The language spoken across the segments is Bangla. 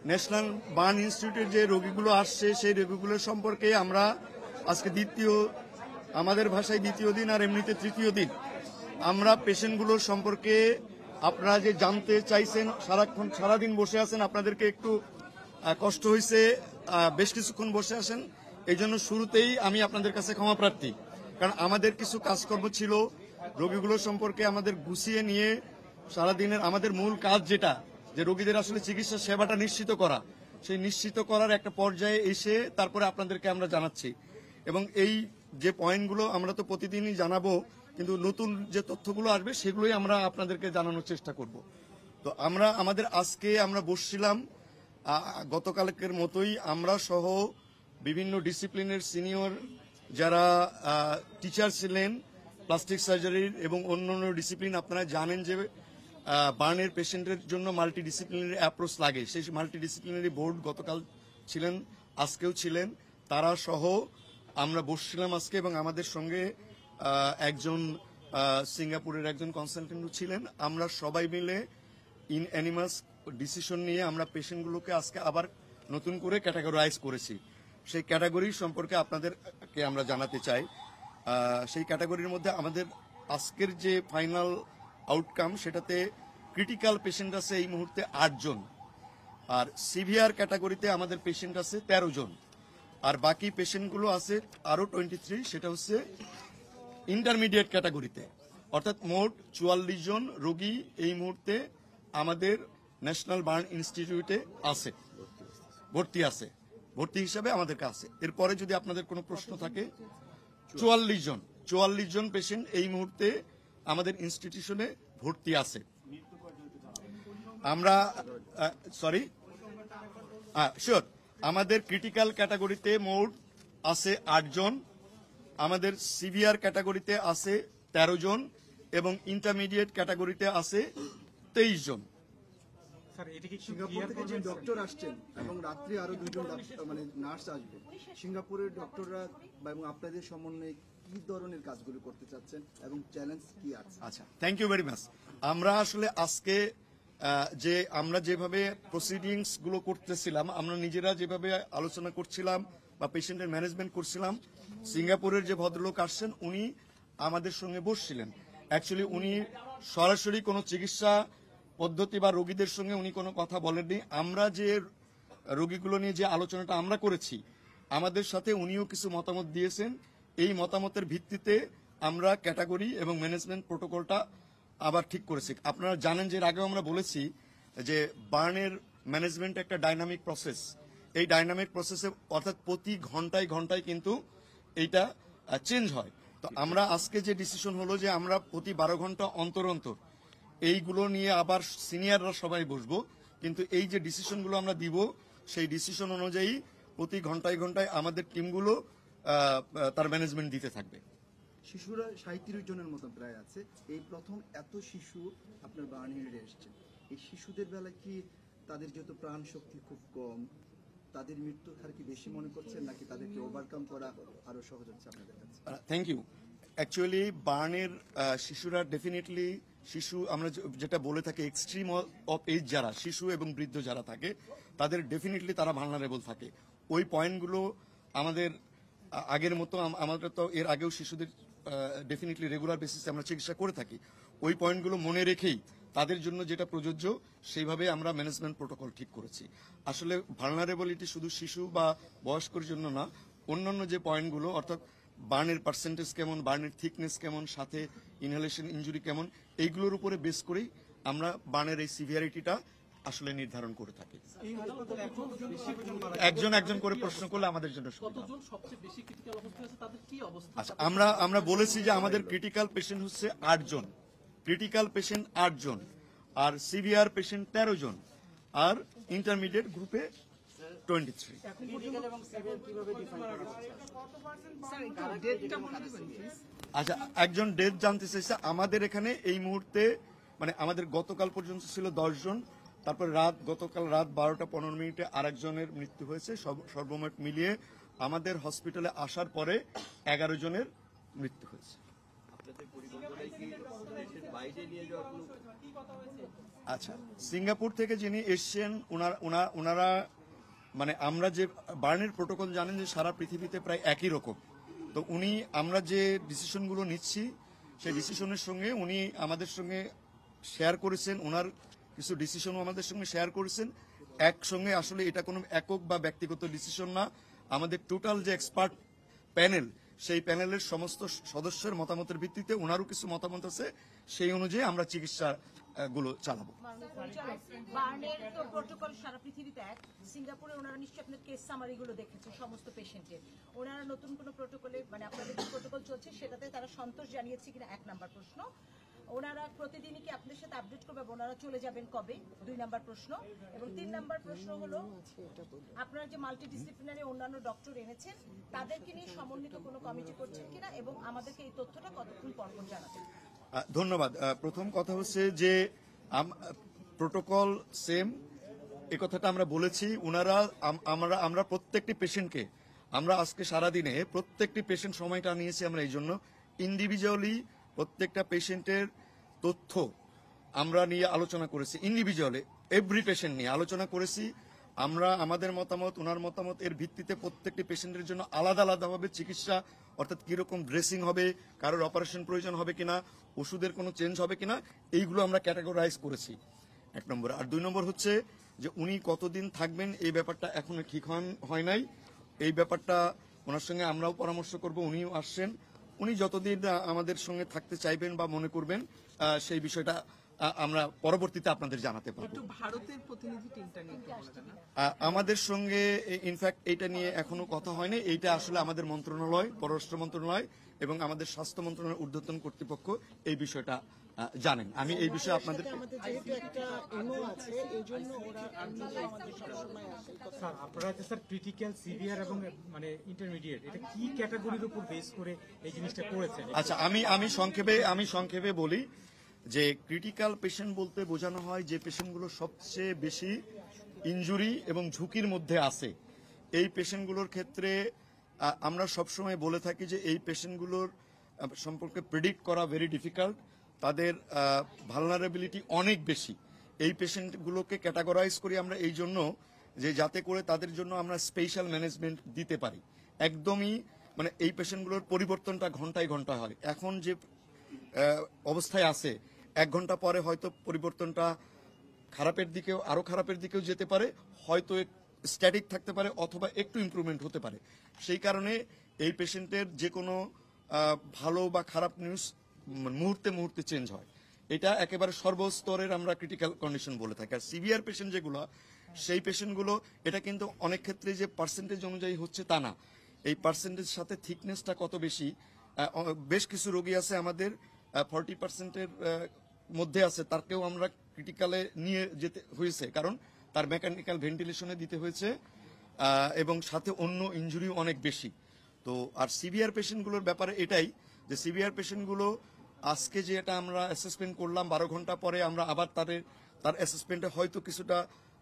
ন্যাশনাল বার্ন ইনস্টিটিউটের যে রোগীগুলো আসছে সেই রোগীগুলোর সম্পর্কে আমরা আজকে আমাদের ভাষায় দ্বিতীয় দিন আর এমনিতে তৃতীয় দিন আমরা পেশেন্টগুলোর সম্পর্কে আপনারা যে জানতে চাইছেন, সারাদিন বসে আছেন, আপনাদেরকে একটু কষ্ট হয়েছে, বেশ কিছুক্ষণ বসে আসেন, এই জন্য শুরুতেই আমি আপনাদের কাছে ক্ষমা প্রার্থী। কারণ আমাদের কিছু কাজকর্ম ছিল, রোগীগুলোর সম্পর্কে আমাদের গুছিয়ে নিয়ে সারাদিনের আমাদের মূল কাজ যেটা, যে রোগীদের আসলে চিকিৎসা সেবাটা নিশ্চিত করা, সেই নিশ্চিত করার একটা পর্যায়ে এসে তারপরে আপনাদেরকে আমরা জানাচ্ছি। এবং এই যে পয়েন্টগুলো আমরা তো প্রতিদিনই জানাবো, কিন্তু নতুন যে তথ্যগুলো আসবে সেগুলোই আমরা আপনাদেরকে জানানোর চেষ্টা করব। তো আজকে আমরা বসছিলাম গতকালকের মতোই, আমরা সহ বিভিন্ন ডিসিপ্লিনের সিনিয়র যারা টিচার ছিলেন প্লাস্টিক সার্জারির এবং অন্যান্য ডিসিপ্লিন। আপনারা জানেন যে বার্নের পেশেন্টের জন্য মাল্টি ডিসিপ্লিনারি অ্যাপ্রোচ লাগে, সেই মাল্টি ডিসিপ্লিনারি বোর্ড গতকাল ছিলেন, আজকেও ছিলেন, তারা সহ আমরা বসছিলাম আজকে। এবং আমাদের সঙ্গে একজন সিঙ্গাপুরের একজন কনসালটেন্টও ছিলেন। আমরা সবাই মিলে ইন অ্যানিমাস ডিসিশন নিয়ে আমরা পেশেন্টগুলোকে আজকে আবার নতুন করে ক্যাটাগরাইজ করেছি। সেই ক্যাটাগরি সম্পর্কে আপনাদেরকে আমরা জানাতে চাই। সেই ক্যাটাগরির মধ্যে আমাদের আজকের যে ফাইনাল আউটকাম, সেটাতে ক্রিটিক্যাল পেশেন্ট আছে এই মুহূর্তে 8 জন, আর সিভিয়ার ক্যাটাগরিতে আমাদের পেশেন্ট আছে 13 জন, আর বাকি পেশেন্টগুলো আছে আরো 23, সেটা হচ্ছে ইন্টারমিডিয়েট ক্যাটাগরিতে। অর্থাৎ মোট 44 জন রোগী এই মুহূর্তে আমাদের ন্যাশনাল বার্ন ইনস্টিটিউটে আছে, ভর্তি হিসাবে আমাদের কাছে। এরপরে যদি আপনাদের কোনো প্রশ্ন থাকে, 44 জন পেশেন্ট এই মুহূর্তে আমাদের ইনস্টিটিউশনে ভর্তি আছে। আমরা শিওর, আমাদের ক্রিটিক্যাল ক্যাটাগরিতে মোট আছে 8 জন, আমাদের সিভিয়ার ক্যাটাগরিতে আছে 13 জন এবং ইন্টারমিডিয়েট ক্যাটাগরিতে আছে 23 জন। সিঙ্গাপুর থেকে যে ডক্টর আসছেন এবং রাত্রে আরো 2 জন মানে নার্স আসবে, সিঙ্গাপুরের ডক্টররা এবং আপনাদের সমন্বয়ে কি ধরনের কাজগুলো করতে চাচ্ছেন এবং চ্যালেঞ্জ কি আছে? আচ্ছা, থ্যাংক ইউ ভেরি মাচ। আমরা আসলে আজকে আমরা যেভাবে প্রসিডিংস গুলো করতেছিলাম, আমরা নিজেরা যেভাবে আলোচনা করছিলাম বা পেশেন্টের ম্যানেজমেন্ট করছিলাম, সিঙ্গাপুরের যে ভদ্রলোক আসছেন উনি আমাদের সঙ্গে বসছিলেন। অ্যাকচুয়ালি উনি সরাসরি কোনো চিকিৎসা পদ্ধতি বা রোগীদের সঙ্গে উনি কোনো কথা বলেননি। আমরা যে রোগীগুলো নিয়ে যে আলোচনাটা আমরা করেছি, আমাদের সাথে উনিও কিছু মতামত দিয়েছেন। এই মতামতের ভিত্তিতে আমরা ক্যাটাগরি এবং ম্যানেজমেন্ট প্রোটোকলটা আবার ঠিক করেছি। আপনারা জানেন যে এর আগেও আমরা বলেছি যে বার্নের ম্যানেজমেন্ট একটা ডাইনামিক প্রসেস। এই ডাইনামিক প্রসেসে অর্থাৎ প্রতি ঘন্টায় ঘন্টায় কিন্তু এইটা চেঞ্জ হয়। তো আমরা আজকে যে ডিসিশন হলো যে আমরা প্রতি 12 ঘন্টা অন্তর অন্তর এইগুলো নিয়ে আবার সিনিয়ররা সবাই বসবো, কিন্তু এই যে ডিসিশনগুলো আমরা দিব সেই ডিসিশন অনুযায়ী প্রতি ঘন্টায় ঘন্টায় আমাদের টিমগুলো তার ম্যানেজমেন্ট দিতে থাকবে। শিশুরা 37 জনের মতো প্রায় আছে। এই প্রথম এত শিশু আপনার বার্ন ইউনিটে এসছে। এই শিশুদের বেলায় কি তাদের যেহেতু প্রাণ শক্তি খুব কম, তাদের মৃত্যুর হার কি বেশি মনে করছেন নাকি তাদেরকে ওভারকাম করা আরো সহজ হচ্ছে আপনাদের কাছে? Thank you. অ্যাকচুয়ালি বার্নের শিশুরা ডেফিনেটলি আমরা যেটা বলে থাকি এক্সট্রিম অফ এজ যারা শিশু এবং বৃদ্ধ যারা থাকে তাদের ডেফিনেটলি তারা ভালনারেবল থাকে। ওই পয়েন্টগুলো আমাদের আগের মতো, আমাদের তো এর আগেও শিশুদের ডেফিনেটলি রেগুলার বেসিসে আমরা চিকিৎসা করে থাকি। ওই পয়েন্টগুলো মনে রেখেই তাদের জন্য যেটা প্রযোজ্য সেইভাবে আমরা ম্যানেজমেন্ট প্রোটোকল ঠিক করেছি। আসলে ভালনারেবিলিটি শুধু শিশু বা বয়স্কর জন্য না, অন্যান্য যে পয়েন্টগুলো অর্থাৎ বার্নের পার্সেন্টেজ কেমন, বার্নের থিকনেস কেমন, সাথে ইনহেলেশন ইনজুরি কেমন, এইগুলোর উপরে বেস করেই আমরা বার্নের এই সিভিয়ারিটিটা আসলে নির্ধারণ করে থাকি। একজন করে প্রশ্ন করলে আমাদের জন্য আচ্ছা, আমরা বলেছি যে আমাদের ক্রিটিক্যাল পেশেন্ট হচ্ছে 8 জন, ক্রিটিক্যাল পেশেন্ট 8 জন, আর সিভিয়ার পেশেন্ট 13 জন, আর ইন্টারমিডিয়েট গ্রুপে 23। আচ্ছা, একজন ডেথ জানতে চাইছে। আমাদের এখানে এই মুহূর্তে মানে আমাদের গতকাল পর্যন্ত ছিল 10 জন, তারপর গতকাল রাত 12টা 15 মিনিটে আরেকজনের মৃত্যু হয়েছে। সর্বমোট মিলিয়ে আমাদের হসপিটালে আসার পরে 11 জনের মৃত্যু হয়েছে। আচ্ছা, সিঙ্গাপুর থেকে যিনি এসছেন ওনারা মানে আমরা যে বার্নের প্রোটোকল জানেন যে সারা পৃথিবীতে প্রায় একই রকম। তো আমরা যে ডিসিশনগুলো নিচ্ছি সেই ডিসিশনের সঙ্গে উনি আমাদের সঙ্গে শেয়ার করেছেন, ওনার কিছু ডিসিশনও আমাদের সঙ্গে শেয়ার করেছেন। একসঙ্গে আসলে এটা কোনো একক বা ব্যক্তিগত ডিসিশন না, আমাদের টোটাল যে এক্সপার্ট প্যানেল, সেই প্যানেলের সমস্ত সদস্যের মতামতের ভিত্তিতে ওনারও কিছু মতামত আছে, সেই অনুযায়ী আমরা চিকিৎসা গুলো চালাবো। বার্নের তো প্রোটোকল সারা পৃথিবীতে এক। সিঙ্গাপুরে ওনারা নিশ্চয়ই আপনার কেস সামারি গুলো দেখেছে সমস্ত পেশেন্টের। ওনারা নতুন কোনো প্রোটোকলে মানে আপনাদের যে প্রোটোকল চলছে সেটাতে তারা সন্তোষ জানিয়েছে কিনা, 1 নাম্বার প্রশ্ন। ওনারা প্রতিদিনই কি আপনাদের সাথে আপডেট করবে, ওনারা চলে যাবেন কবে, 2 নাম্বার প্রশ্ন। এবং 3 নাম্বার প্রশ্ন হলো আপনারা যে মাল্টিডিসিপ্লিনারি অন্যান্য ডক্টর এনেছেন তাদেরকে নিয়ে সমন্বিত কোনো কমিটি করছেন কিনা, এবং আমাদেরকে এই তথ্যটা কতক্ষণ পর পর জানাবেন। ধন্যবাদ। প্রথম কথা হচ্ছে যে প্রোটোকল সেম, এই কথাটা আমরা বলেছি। আমরা প্রত্যেকটি পেশেন্টকে আমরা আজকে সারাদিনে প্রত্যেকটি পেশেন্ট সময়টা নিয়েছি আমরা এই জন্য ইন্ডিভিজুয়ালি প্রত্যেকটা পেশেন্টের তথ্য আমরা নিয়ে আলোচনা করেছি, ইন্ডিভিজুয়ালি এভরি পেশেন্ট নিয়ে আলোচনা করেছি। আমরা আমাদের মতামত, ওনার মতামত এর ভিত্তিতে প্রত্যেকটি পেশেন্টের জন্য আলাদা আলাদাভাবে চিকিৎসা, অর্থাৎ কিরকম ড্রেসিং হবে, কারোর অপারেশন প্রয়োজন হবে কিনা, ওষুধের কোনো চেঞ্জ হবে কিনা, এইগুলো আমরা ক্যাটাগরাইজ করেছি, 1 নম্বর। আর 2 নম্বর হচ্ছে যে উনি কতদিন থাকবেন এই ব্যাপারটা এখনো ঠিক হয় নাই। এই ব্যাপারটা ওনার সঙ্গে আমরাও পরামর্শ করব, উনিও আসছেন। উনি যতদিন আমাদের সঙ্গে থাকতে চাইবেন বা মনে করবেন সেই বিষয়টা আমরা পরবর্তীতে আপনাদের জানাতে পারবো। একটু ভারতের প্রতিনিধি টিমটা নিয়ে একটু বলবেন না? আমাদের সঙ্গে ইনফ্যাক্ট এটা নিয়ে এখনো কথা হয়নি। এইটা আসলে আমাদের মন্ত্রণালয়, পররাষ্ট্র মন্ত্রণালয় এবং আমাদের স্বাস্থ্য মন্ত্রণালয়ের ঊর্ধ্বতন কর্তৃপক্ষ এই বিষয়টা জানেন। আমি এই বিষয়ে আপনাদেরকে স্যার, আপনারা যে স্যার ক্রিটিক্যাল, সিভিয়ার এবং মানে ইন্টারমিডিয়েট, এটা কি ক্যাটাগরির উপর বেস করে এই জিনিসটা করেছেন? আচ্ছা, আমি সংক্ষেপে বলি যে ক্রিটিক্যাল পেশেন্ট বলতে বোঝানো হয় যে পেশেন্টগুলো সবচেয়ে বেশি ইনজুরি এবং ঝুঁকির মধ্যে আছে। এই পেশেন্টগুলোর ক্ষেত্রে আমরা সবসময় বলে থাকি যে এই পেশেন্টগুলোর সম্পর্কে প্রেডিক্ট করা ভেরি ডিফিকাল্ট, তাদের ভালনারেবিলিটি অনেক বেশি। এই পেশেন্টগুলোকে ক্যাটাগরাইজ করি আমরা এই জন্য যে যাতে করে তাদের জন্য আমরা স্পেশাল ম্যানেজমেন্ট দিতে পারি। একদমই মানে এই পেশেন্টগুলোর পরিবর্তনটা ঘন্টায় ঘন্টায় হয়। এখন যে অবস্থায় আছে 1 ঘন্টা পরে হয়তো পরিবর্তনটা আরো খারাপের দিকেও যেতে পারে, হয়তো স্ট্যাটিক থাকতে পারে অথবা একটু ইমপ্রুভমেন্ট হতে পারে। সেই কারণে এই পেশেন্টের যে কোনো ভালো বা খারাপ নিউজ মুহূর্তে মুহূর্তে চেঞ্জ হয়। এটা একেবারে সর্বস্তরের আমরা ক্রিটিক্যাল কন্ডিশন বলে থাকি। আর সিভিয়ার পেশেন্ট যেগুলো, সেই পেশেন্টগুলো এটা কিন্তু অনেক ক্ষেত্রে যে পার্সেন্টেজ অনুযায়ী হচ্ছে তা না, এই পার্সেন্টেজ সাথে থিকনেসটা কত বেশি। বেশ কিছু রোগী আছে আমাদের 40%-এর মধ্যে আছে, তারকেও আমরা ক্রিটিক্যালে নিয়ে যেতে হয়েছে, কারণ তার মেকানিক্যাল ভেন্টিলেশনে দিতে হয়েছে এবং সাথে অন্য ইনজুরিও অনেক বেশি। তো আর সিভিয়ার পেশেন্টগুলোর ব্যাপারে এটাই যে সিভিয়ার পেশেন্টগুলো আজকে যে এটা আমরা অ্যাসেসমেন্ট করলাম 12 ঘন্টা পরে আমরা আবার তার অ্যাসেসমেন্টে হয়তো কিছুটা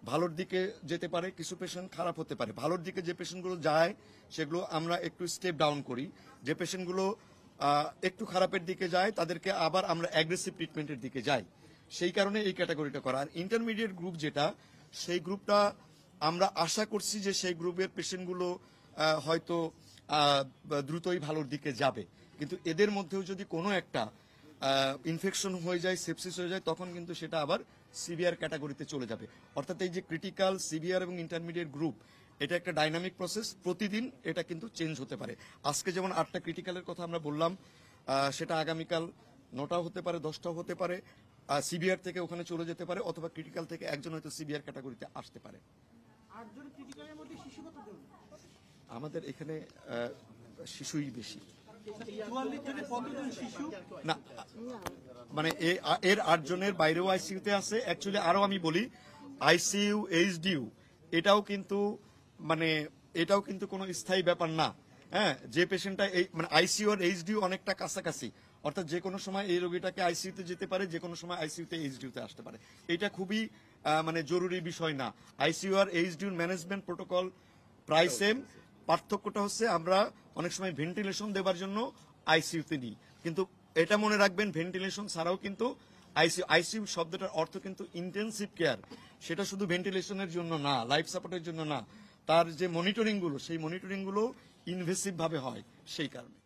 ভালোর দিকে যেতে পারে, কিছু পেশেন্ট খারাপ হতে পারে। ভালোর দিকে যে পেশেন্টগুলো যায় সেগুলো আমরা একটু স্টেপ ডাউন করি, যে পেশেন্টগুলো একটু খারাপের দিকে যায় তাদেরকে আবার আমরা অ্যাগ্রেসিভ ট্রিটমেন্টের দিকে যাই। সেই কারণে এই ক্যাটাগরিটা করা। আর ইন্টারমিডিয়েট গ্রুপ যেটা, সেই গ্রুপটা আমরা আশা করছি যে সেই গ্রুপের পেশেন্টগুলো হয়তো দ্রুতই ভালোর দিকে যাবে, কিন্তু এদের মধ্যেও যদি কোনো একটা ইনফেকশন হয়ে যায়, সেপসিস হয়ে যায়, তখন কিন্তু সেটা আবার সিভিয়ার ক্যাটাগরিতে চলে যাবে। অর্থাৎ এই যে ক্রিটিক্যাল, সিভিয়ার এবং ইন্টারমিডিয়েট গ্রুপ, এটা একটা ডাইনামিক প্রসেস, প্রতিদিন এটা কিন্তু চেঞ্জ হতে পারে। আজকে যেমন 8টা ক্রিটিক্যালের কথা আমরা বললাম, সেটা আগামীকাল 9টাও হতে পারে, 10টাও হতে পারে। সিভিয়ার থেকে ওখানে চলে যেতে পারে, অথবা ক্রিটিক্যাল থেকে একজন হয়তো সিভিয়ার ক্যাটাগরিতে আসতে পারে। আমাদের এখানে শিশুই বেশি না, মানে এর 8 জনের বাইরেও আইসিইউতে আছে। অ্যাকচুয়ালি আরো আমি বলি, আইসিইউ, এইচডিইউ এটাও কিন্তু কোনো স্থায়ী ব্যাপার না। হ্যাঁ, যে পেশেন্টটা মানে আইসিইউ আর এইচডিইউ অনেকটা কাছাকাছি, অর্থাৎ যে কোনো সময় এই রোগীটাকে আইসিইউতে যেতে পারে, যে কোনো সময় আইসিইউতে এইচডিইউতে আসতে পারে। এটা খুবই মানে জরুরি বিষয় না। আইসিইউ আর এইচডিইউ ম্যানেজমেন্ট প্রোটোকল প্রায় সেম, পার্থক্যটা হচ্ছে আমরা অনেক সময় ভেন্টিলেশন দেবার জন্য আইসিইউতে নিই, কিন্তু এটা মনে রাখবেন ভেন্টিলেশন ছাড়াও কিন্তু আইসিইউ আইসিইউ শব্দটার অর্থ কিন্তু ইন্টেনসিভ কেয়ার, সেটা শুধু ভেন্টিলেশনের জন্য না, লাইফ সাপোর্টের জন্য না, তার যে মনিটরিং গুলো সেই মনিটরিং গুলো ইনভেসিভ ভাবে হয় সেই কারণে।